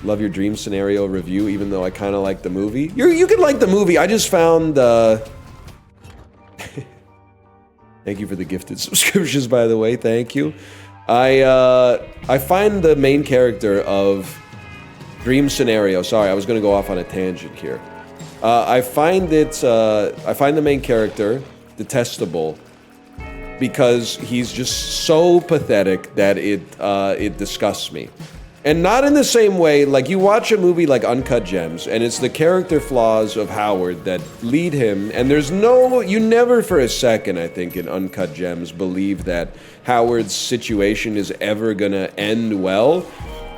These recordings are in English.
Love your dream scenario review, even though I kind of like the movie. You can like the movie. I just found... Thank you for the gifted subscriptions, by the way. Thank you. I find the main character of Dream Scenario... Sorry, I was going to go off on a tangent here. I find the main character detestable because he's just so pathetic that it disgusts me. And not in the same way, like you watch a movie like Uncut Gems, and it's the character flaws of Howard that lead him, and you never for a second, I think, in Uncut Gems believe that Howard's situation is ever gonna end well,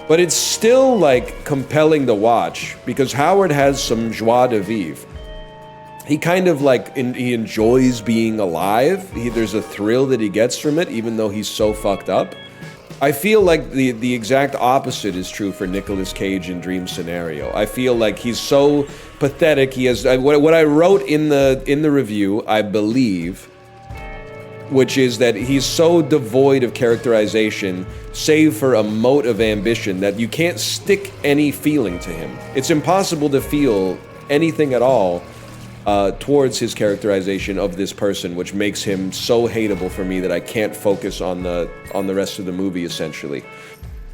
but it's still like compelling to watch, because Howard has some joie de vivre. He kind of like, he enjoys being alive, there's a thrill that he gets from it, even though he's so fucked up. I feel like the exact opposite is true for Nicolas Cage in Dream Scenario. I feel like he's so pathetic. He has what I wrote in the review, I believe, which is that he's so devoid of characterization, save for a mote of ambition, that you can't stick any feeling to him. It's impossible to feel anything at all towards his characterization of this person, which makes him so hateable for me that I can't focus on the rest of the movie, essentially.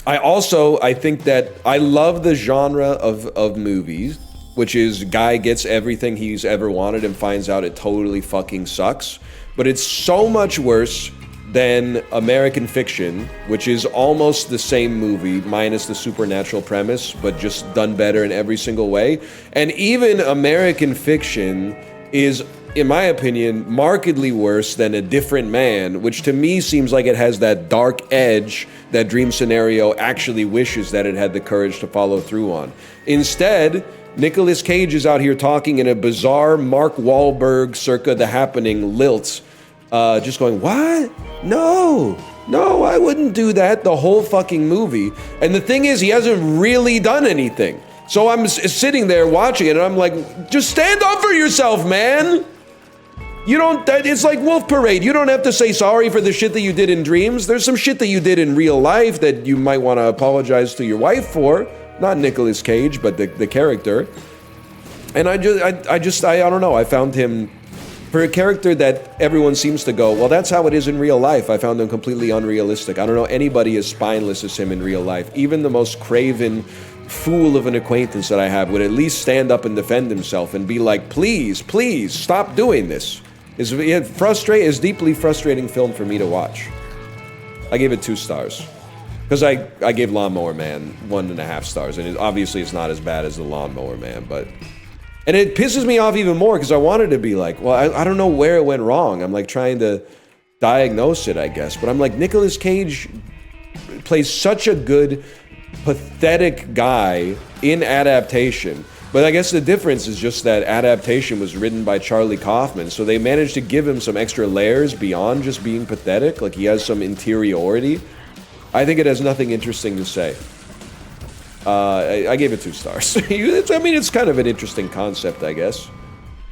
I think that I love the genre of movies, which is guy gets everything he's ever wanted and finds out it totally fucking sucks. But it's so much worse than American Fiction, which is almost the same movie, minus the supernatural premise, but just done better in every single way. And even American Fiction is, in my opinion, markedly worse than A Different Man, which to me seems like it has that dark edge that Dream Scenario actually wishes that it had the courage to follow through on. Instead, Nicolas Cage is out here talking in a bizarre Mark Wahlberg circa The Happening lilt, just going, what? No, I wouldn't do that the whole fucking movie. And the thing is, he hasn't really done anything. So I'm sitting there watching it and I'm like, just stand up for yourself, man. It's like Wolf Parade. You don't have to say sorry for the shit that you did in dreams. There's some shit that you did in real life that you might want to apologize to your wife for. Not Nicolas Cage, but the character. And I don't know, I found him, for a character that everyone seems to go, well, that's how it is in real life, I found him completely unrealistic. I don't know anybody as spineless as him in real life. Even the most craven fool of an acquaintance that I have would at least stand up and defend himself and be like, please, stop doing this. It's a deeply frustrating film for me to watch. I gave it 2 stars. Because I gave Lawnmower Man 1.5 stars, and obviously it's not as bad as the Lawnmower Man, but... And it pisses me off even more because I wanted to be like, well, I don't know where it went wrong. I'm like trying to diagnose it, I guess. But I'm like, Nicolas Cage plays such a good, pathetic guy in Adaptation. But I guess the difference is just that Adaptation was written by Charlie Kaufman. So they managed to give him some extra layers beyond just being pathetic. Like he has some interiority. I think it has nothing interesting to say. I gave it 2 stars. It's kind of an interesting concept, I guess.